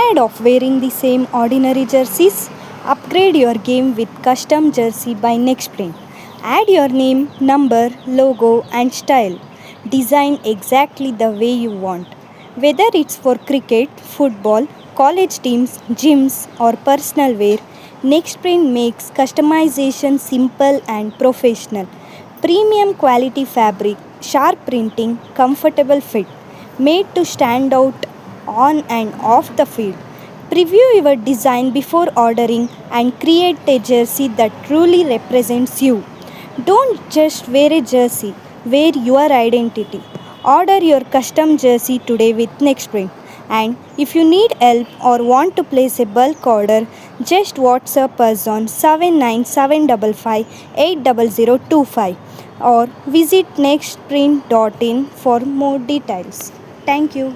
Tired of wearing the same ordinary jerseys? Upgrade your game with custom jersey by Nextprint. Add your name, number, logo, and style. Design exactly the way you want. Whether it's for cricket, football, college teams, gyms, or personal wear, Nextprint makes customization simple and professional. Premium quality fabric, sharp printing, comfortable fit, made to stand out on and off the field. Preview your design before ordering and create a jersey that truly represents you. Don't just wear a jersey, wear your identity. Order your custom jersey today with Nextprint. And if you need help or want to place a bulk order, just WhatsApp us on 79755 or visit nextprint.in for more details. Thank you.